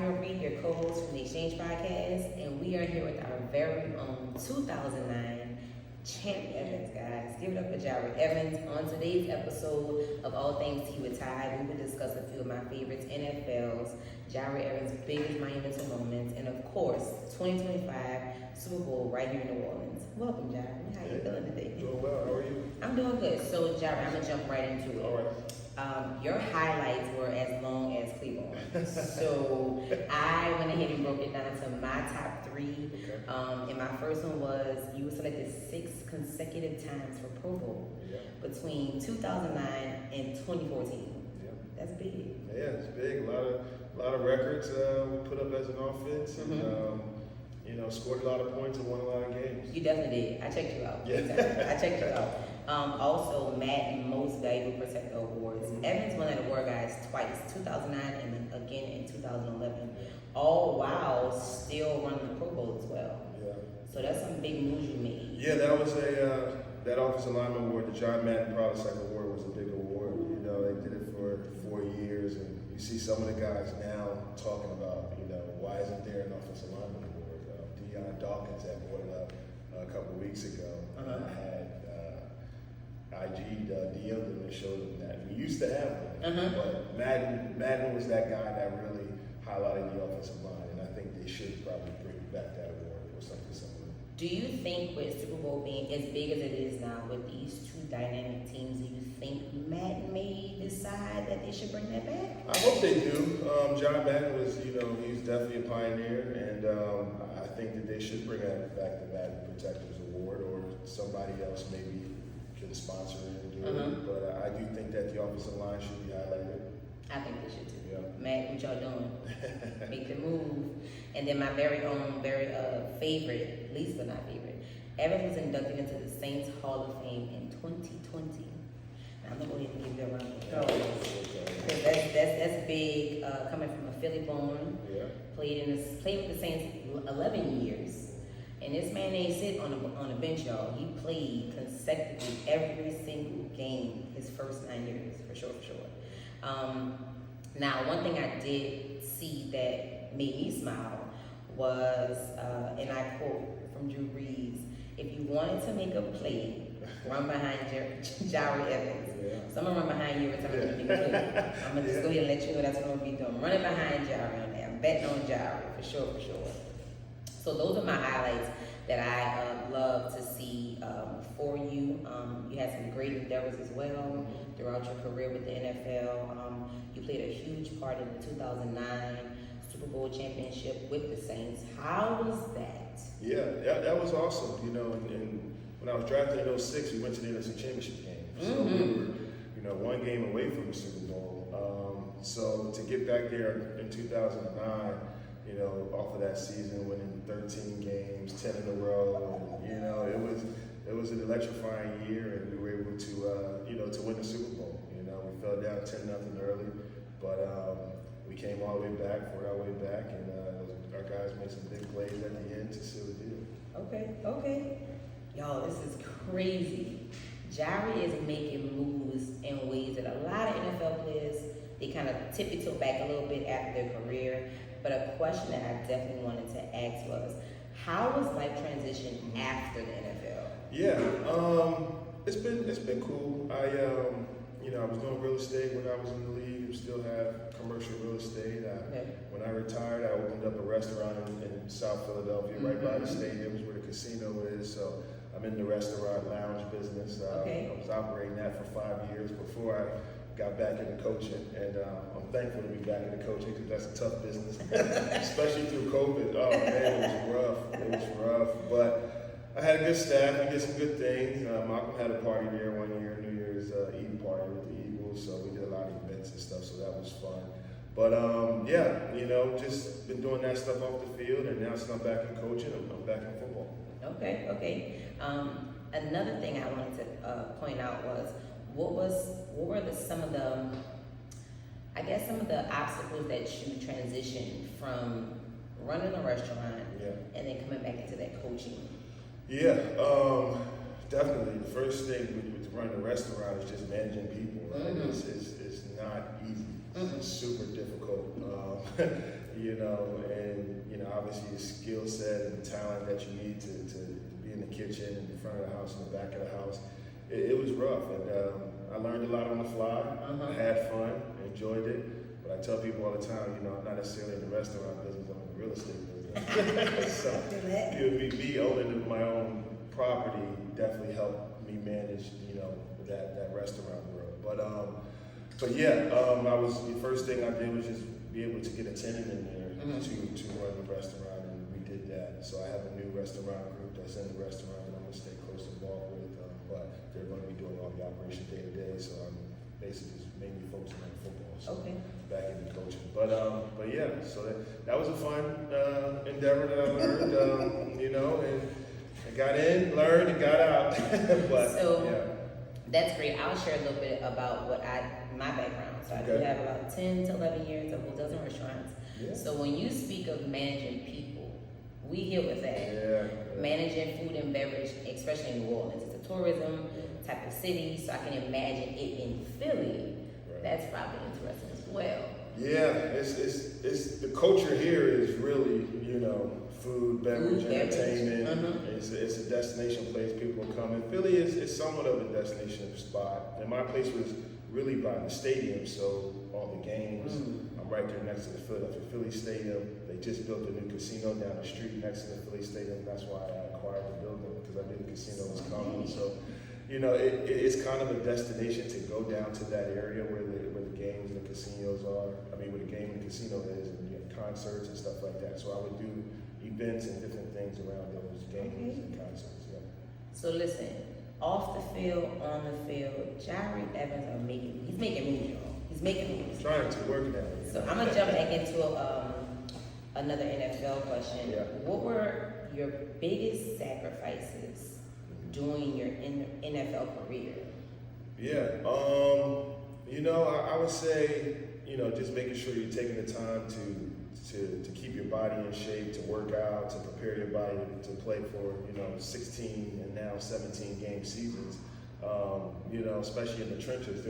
Brewery, your co-host from the Exchange Podcast, and we are here with our very own 2009 champ Evans, guys. Give it up for Jahri Evans. On today's episode of All Things Tea with Ty, we will discuss a few of my favorites, NFL's, Jahri Evans' biggest monumental moments, and of course, 2025 Super Bowl right here in New Orleans. Welcome, Jahri. How you feeling today? Doing well. How are you? I'm doing good. So, Jahri, I'm gonna jump right into it. All right. Your highlights were as long as Cleveland. So I went ahead and broke it down to my top three. Okay. And my first one was you were selected 6 consecutive times for Pro Bowl between 2009 and 2014. Yeah. That's big. Yeah, it's big. A lot of records we put up as an offense, and scored a lot of points and won a lot of games. You definitely did. I checked you out. Yeah. I checked you out. Also, Madden Most Valuable Protector Awards. Evans won that award, guys, twice, 2009 and then again in 2011. All while still running the Pro Bowl as well. Yeah. So that's some big moves you made. Yeah, that was that offensive lineman award, the John Madden Proud Cycle Award, was a big award. You know, they did it for 4 years, and you see some of the guys now talking about, why isn't there an offensive lineman award? Deion Dawkins had brought it up a couple of weeks ago. Uh-huh. I had IG DM'd them and showed them that we used to have one, but Madden was that guy that really highlighted the offensive line, and I think they should probably bring back that award or something similar. Do you think with Super Bowl being as big as it is now with these two dynamic teams, do you think Madden may decide that they should bring that back? I hope they do. John Madden was, he's definitely a pioneer, and I think that they should bring back the Madden Protectors Award, or somebody else maybe can sponsor it and do it. But I do think that the offensive line should be highlighted. I think they should too. Yeah. Matt, what y'all doing? Make the move. And then my very own, favorite, least but not favorite, Evans was inducted into the Saints Hall of Fame in 2020. Now, I'm gonna go ahead and give you a round of applause. Because that's big. Coming from a Philly born, played with the Saints 11 years. And this man ain't sit on a bench, y'all. He played consecutively every single game his first 9 years, for sure. Now, one thing I did see that made me smile was, and I quote from Drew Brees, if you wanted to make a play, run behind Jahri Evans. Yeah. So I'm going to run behind you every time you make a play. I'm going to just go ahead and let you know that's what I'm going to be doing. Running behind Jahri on there. I'm betting on Jahri, for sure. So those are my highlights that I love to see for you. You had some great endeavors as well throughout your career with the NFL. You played a huge part in the 2009 Super Bowl championship with the Saints. How was that? Yeah, that was awesome. And when I was drafted in 06, we went to the NFC Championship game. So we were, one game away from the Super Bowl. So to get back there in 2009, off of that season, winning 13 games, 10 in a row, and, it was an electrifying year, and we were able to, to win the Super Bowl. We fell down 10-0 early, but we came all the way back, fought our way back, and our guys made some big plays at the end to seal the deal. Okay. Y'all, this is crazy. Jahri is making moves in ways that a lot of NFL players, they kind of tippy-toe back a little bit after their career. But a question that I definitely wanted to ask was, how was life transition after the NFL? Yeah, it's been cool. I was doing real estate when I was in the league. We still have commercial real estate. When I retired, I opened up a restaurant in South Philadelphia, right by the stadium, where the casino is. So I'm in the restaurant lounge business. I was operating that for 5 years before I got back into coaching, and I'm thankful to be back into coaching because that's a tough business, especially through COVID. Oh man, it was rough. But I had a good staff. We did some good things. Malcolm had a party there one year, New Year's Eve party with the Eagles, so we did a lot of events and stuff. So that was fun. But just been doing that stuff off the field, and now since I'm back in coaching, I'm back in football. Okay. Another thing I wanted to point out was, what were some of the obstacles that you transitioned from running a restaurant and then coming back into that coaching? Yeah, definitely. The first thing with running a restaurant is just managing people. Right? It's not easy. It's super difficult. you know, and, you know, obviously the skill set and the talent that you need to be in the kitchen, in the front of the house, in the back of the house. It was rough, and I learned a lot on the fly. I had fun, enjoyed it, but I tell people all the time, you know, I'm not necessarily in the restaurant business, I'm in the real estate business. So, you know, me owning my own property definitely helped me manage, you know, that restaurant world. But yeah, the first thing I did was just be able to get a tenant in there to run the restaurant, and we did that. So I have a new restaurant group that's in the restaurant that I'm gonna stay close involved with, but they're gonna be doing all the operation day to day. So I'm basically just mainly focusing on football. So back into coaching. But yeah, so that was a fun endeavor that I learned, you know, and I got in, learned, and got out. But so yeah. That's great. I'll share a little bit about my background. So I do have about 10 to 11 years of hotels and restaurants. Yeah. So when you speak of managing people, we hear with that. Yeah. Managing food and beverage, especially in New Orleans. It's a tourism type of city, so I can imagine it in Philly. Right. That's probably interesting as well. Yeah, it's the culture here is really, you know, food, beverage, entertainment. It's a destination place. People are coming. Philly is somewhat of a destination spot. And my place was really by the stadium, so all the games, I'm right there next to the Philly Stadium. They just built a new casino down the street next to the Philly Stadium. That's why I acquired the building, because I knew the casino was coming. So, you know, it's kind of a destination to go down to that area where the games and the casinos are. I mean, where the game and the casino is, and you have concerts and stuff like that. So I would do events and different things around those games and concerts. Yeah. So listen, off the field, on the field, Jahri Evans he's making moves, y'all. He's making moves. Trying to work that. So I'm gonna jump back into another NFL question. Yeah. What were your biggest sacrifices during your NFL career? Yeah, you know, I would say, you know, just making sure you're taking the time to keep your body in shape, to work out, to prepare your body to play for, you know, 16 and now 17 game seasons. You know, especially in the trenches,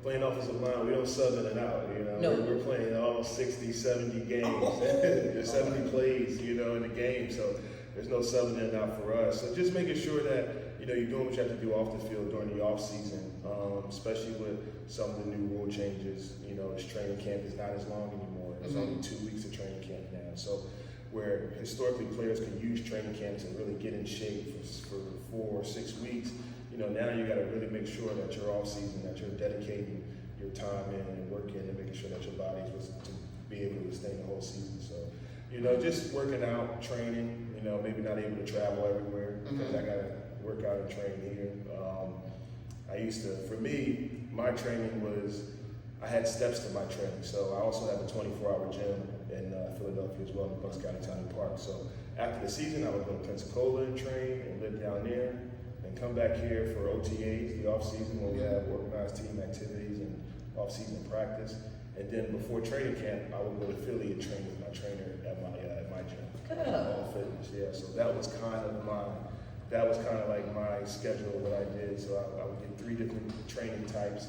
playing offensive line, we don't sub in and out, you know. No. We're playing all 60, 70 games. There's 70 plays, you know, in the game, so there's no subbing in and out for us. So just making sure that, you know, you're doing what you have to do off the field during the off season, especially with some of the new rule changes. You know, this training camp is not as long anymore. It's only 2 weeks of training camp now. So where historically players can use training camps and really get in shape for 4 or 6 weeks, you know, now you got to really make sure that your off season, that you're dedicating your time in and working and making sure that your body is to be able to withstand the whole season. So, you know, just working out, training, you know, maybe not able to travel everywhere because I got to work out and train here. For me, my training I had steps to my training. So I also have a 24-hour gym in Philadelphia as well, in Bucks County Park. So after the season, I would go to Pensacola and train and live down there and come back here for OTAs, the off season, when we have organized team activities and off-season practice. And then before training camp, I would go to Philly and train with my trainer at my gym. Good. All fitness, yeah. So that was kind of like my schedule, what I did. So I would get 3 different training types,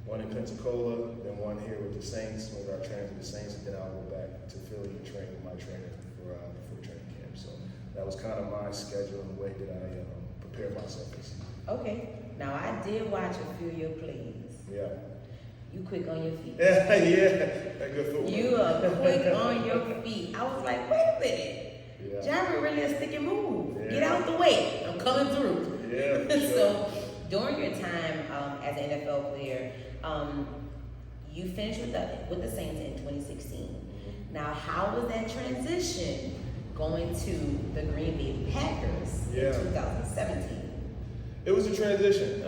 one in Pensacola, then one here with the Saints, with our trainers with the Saints, and then I'll go back to Philly and train with my trainer for training camp. So that was kind of my schedule and the way that I prepared myself for season. Okay. Now I did watch a few of your plays. Yeah. You quick on your feet. Yeah, good football. You are quick on your feet. I was like, wait a minute. Yeah. Jahri really a stick and move. Yeah. Get out the way. I'm coming through. Yeah. Sure. So during your time as an NFL player, you finished with the Saints in 2016. Now, how was that transition going to the Green Bay Packers in 2017? It was a transition.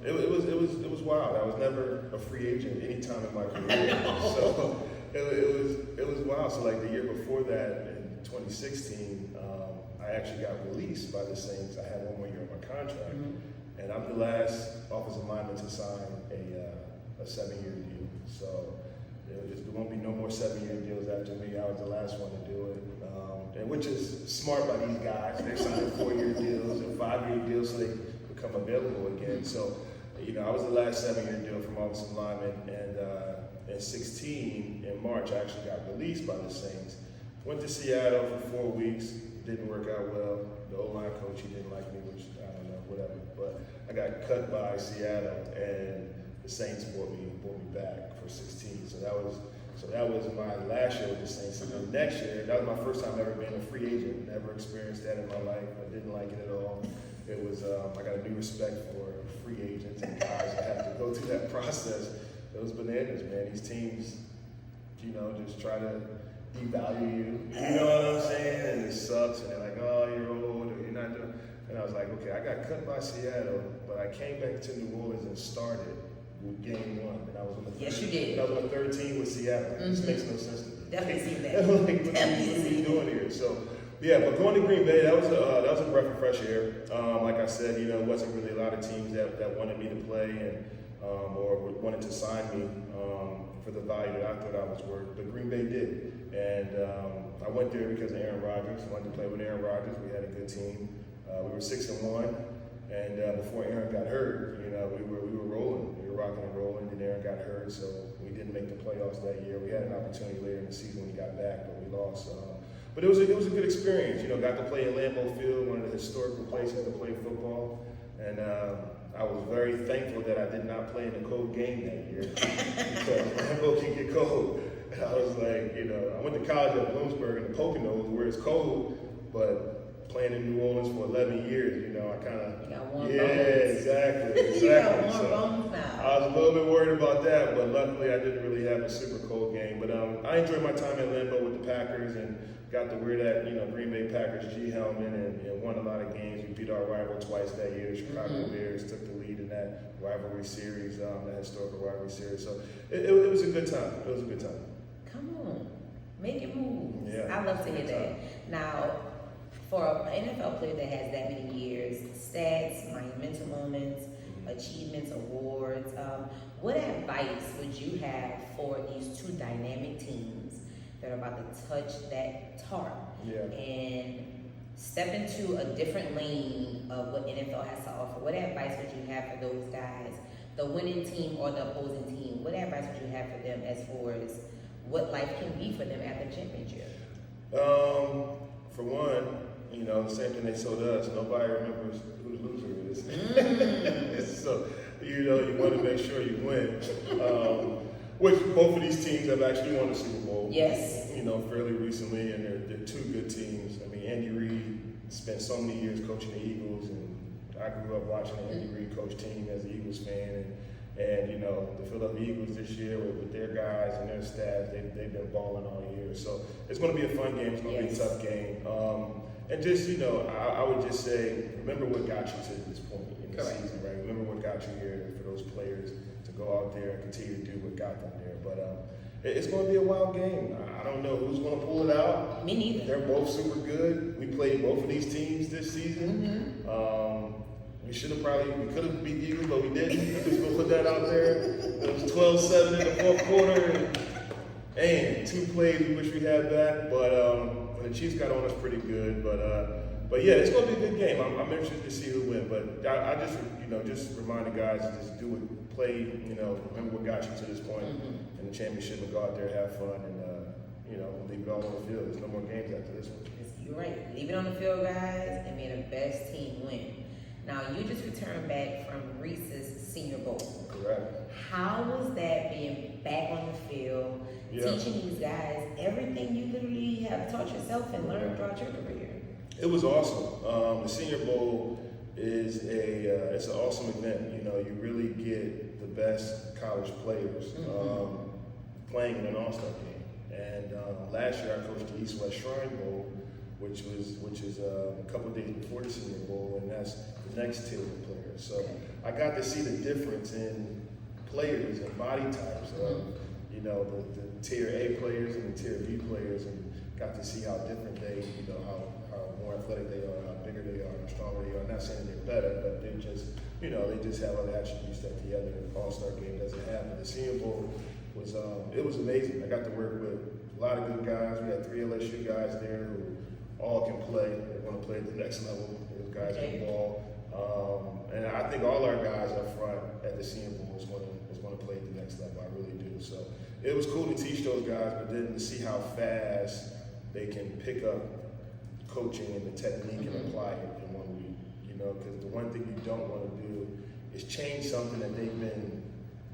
It was wild. I was never a free agent any time in my career. So it was wild. So like the year before that, in 2016, I actually got released by the Saints. I had 1 more year on my contract, and I'm the last offensive lineman to sign a 7-year deal. So there won't be no more 7-year deals after me. I was the last one to do it, and which is smart by these guys. They're signing 4-year deals and 5-year deals so they become available again. So, you know, I was the last 7-year deal from offensive lineman, in 16, in March, I actually got released by the Saints. Went to Seattle for 4 weeks. Didn't work out well. The O-line coach, he didn't like me, which I don't know, whatever. But I got cut by Seattle, and the Saints brought me back for 16. So that was my last year with the Saints. And then next year, that was my first time ever being a free agent. Never experienced that in my life. I didn't like it at all. It was I got a new respect for free agents and guys that have to go through that process. It was bananas, man. These teams, just try to devalue you. You know what I'm saying? And it sucks. And they're like, oh, you're old, or you're not doing. And I was like, okay, I got cut by Seattle, but I came back to New Orleans and started with game 1. And I was on the yes, you did. And I was on the 3rd team with Seattle. This makes no sense to me. Definitely see that. Like, what are you doing here? So, yeah, but going to Green Bay, that was a breath of fresh air. Like I said, it wasn't really a lot of teams that wanted me to play and or wanted to sign me for the value that I thought I was worth. But Green Bay did, and I went there because of Aaron Rodgers. I wanted to play with Aaron Rodgers. We had a good team. We were 6-1, and before Aaron got hurt, we were rolling. We were rocking and rolling. Then Aaron got hurt, so we didn't make the playoffs that year. We had an opportunity later in the season when he got back, but we lost. But it was a good experience. Got to play in Lambeau Field, one of the historical places to play football, and I was very thankful that I did not play in a cold game that year because Lambeau can get cold. And I was like, I went to college at Bloomsburg in the Poconos where it's cold, but playing in New Orleans for 11 years, I kind of exactly. You got warm bones now. I was a little bit worried about that, but luckily I didn't really have a super cold game. But I enjoyed my time at Lambeau with the Packers and got to wear that Green Bay Packers G helmet and won a lot of games. We beat our rival twice that year. The Chicago Bears took the lead in that rivalry series, that historical rivalry series. So it was a good time. It was a good time. Come on, make it move. Yeah, I love to hear that. Now, for an NFL player that has that many years, stats, monumental moments, achievements, awards, what advice would you have for these two dynamic teams that are about to touch that tarp and step into a different lane of what NFL has to offer? What advice would you have for those guys, the winning team or the opposing team? What advice would you have for them as far as what life can be for them after the championship? For one, the same thing they told us. Nobody remembers who the loser is. So, you want to make sure you win. Which both of these teams have actually won the Super Bowl. Yes. Fairly recently, and they're two good teams. I mean, Andy Reid spent so many years coaching the Eagles, and I grew up watching the Andy Reid coach team as an Eagles fan. And the Philadelphia Eagles this year with their guys and their staff, they've been balling all year. So it's going to be a fun game. It's going to be a tough game. And just, I would just say, remember what got you to this point in the season, right? Remember what got you here for those players to go out there and continue to do what got them there. But it's going to be a wild game. I don't know who's going to pull it out. Me neither. They're both super good. We played both of these teams this season. We could have beat the Eagles, but we didn't. I'm just going to put that out there. It was 12-7 in the fourth quarter. And 2 plays we wish we had back. But the Chiefs got on us pretty good. But yeah, it's going to be a good game. I'm interested to see who wins. But I just, just remind the guys to just do it, play, remember what got you to this point in the championship and go out there, have fun, and, leave it all on the field. There's no more games after this one. You're right. Leave it on the field, guys, and may the best team win. Now, you just returned back from Reese's Senior Bowl. Correct. How was that being back on the field, teaching these guys everything you literally have taught yourself and learned throughout your career? It was awesome. The Senior Bowl is it's an awesome event. You really get the best college players playing in an all-star game. And last year I coached the East-West Shrine Bowl, which is a couple of days before the Senior Bowl, and that's the next tier of players. So I got to see the difference in players and body types of, the tier A players and the tier B players, and got to see how different they, how more athletic they are, how bigger they are, how stronger they are. I'm not saying they're better, but they just, they just have other attributes that the other All-Star game doesn't have. But the Senior Bowl was, it was amazing. I got to work with a lot of good guys. We had 3 LSU guys there who all can play. They want to play at the next level. Those guys can ball. And I think all our guys up front at the Senior Bowl is going to is going to play at the next level. I really do. So it was cool to teach those guys, but then to see how fast they can pick up coaching and the technique and apply it in 1 week. You know, because the one thing you don't want to do is change something that they've been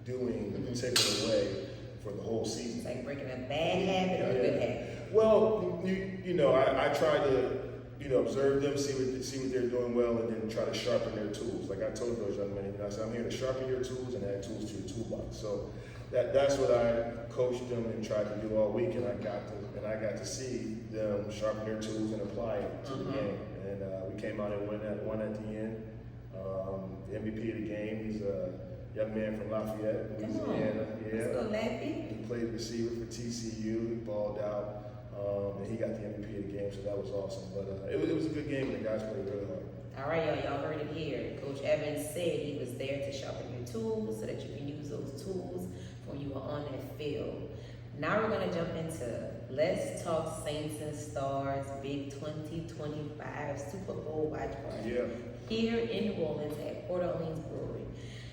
doing a particular way for the whole season. It's like breaking a bad habit or a good habit. Well, you know, I try to, you know, observe them, see what they're doing well, and then try to sharpen their tools. Like I told those young men, you know, I said, I'm here to sharpen your tools and add tools to your toolbox. So that's what I coached them and tried to do all week, and I got to see them sharpen their tools and apply it to the game. And we came out and won at the end. The MVP of the game, he's a young man from Lafayette, Louisiana. Let's go, Laffy. He played receiver for TCU. He balled out. And he got the MVP of the game, so that was awesome. But it was a good game, and the guys played really hard. All right, y'all heard it here. Coach Evans said he was there to sharpen your tools so that you can use those tools when you are on that field. Now we're going to jump into Let's Talk Saints and Stars Big 2025 Super Bowl watch party here in New Orleans at Port Orleans Brewery.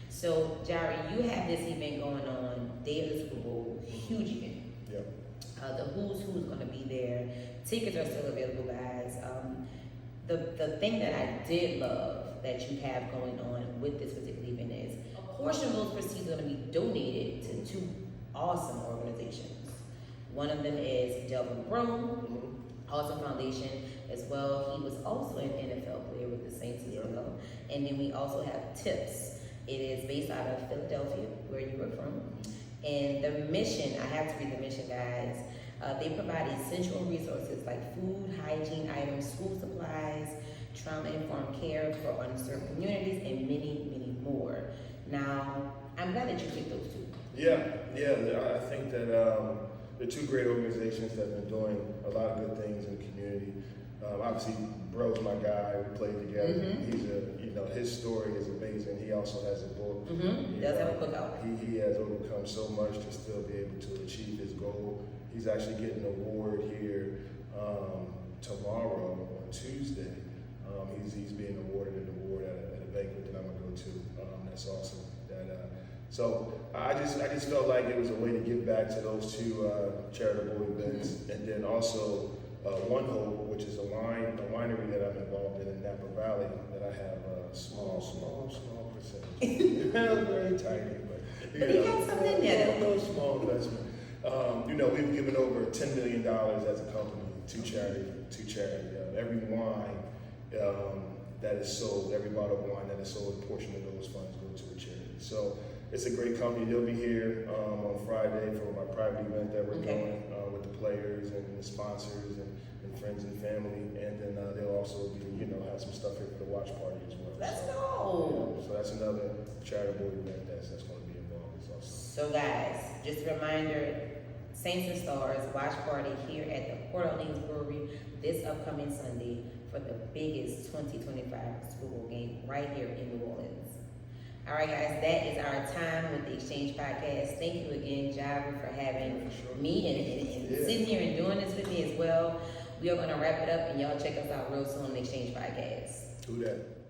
So, Jahri, you have this event going on, day of the Super Bowl, huge event. The who's going to be there. Tickets are still available, guys. The thing that I did love that you have going on with this particular event is a portion of those proceeds are going to be donated to 2 awesome organizations. One of them is Delvin Breaux, Awesome Foundation as well. He was also an NFL player with the Saints as well. And then we also have Tips. It is based out of Philadelphia, where you were from. And the mission, I have to read the mission, guys. They provide essential resources like food, hygiene items, school supplies, trauma-informed care for unserved communities, and many, many more. Now, I'm glad that you picked those 2. I think that they're 2 great organizations that have been doing a lot of good things in the community. Obviously, Bro's my guy. We played together. He's his story is amazing. He also has a book. He does have a book out. He has overcome so much to still be able to achieve his goal. He's actually getting an award here tomorrow on Tuesday. He's being awarded an award at a banquet that I'm gonna go to. That's awesome. So I just felt like it was a way to give back to those 2 charitable events, and then also One Hope, which is a winery that I'm involved in Napa Valley, that I have a small percentage. Very tiny, but you got something in there. A little small investment. We've given over $10 million as a company to charity. Every wine that is sold, every bottle of wine that is sold, a portion of those funds go to a charity. So it's a great company. They'll be here on Friday for my private event that we're doing with the players and the sponsors and friends and family. And then they'll also be, have some stuff here for the watch party as well. Let's go. So that's another charitable event that's going to be involved. So guys, just a reminder, Saints and Stars watch party here at the Port Orleans Brewery this upcoming Sunday for the biggest 2025 Super Bowl game right here in New Orleans. All right, guys, that is our time with the Exchange Podcast. Thank you again, Jahri, for having me and sitting here and doing this with me as well. We are going to wrap it up, and y'all check us out real soon on the Exchange Podcast. Do that.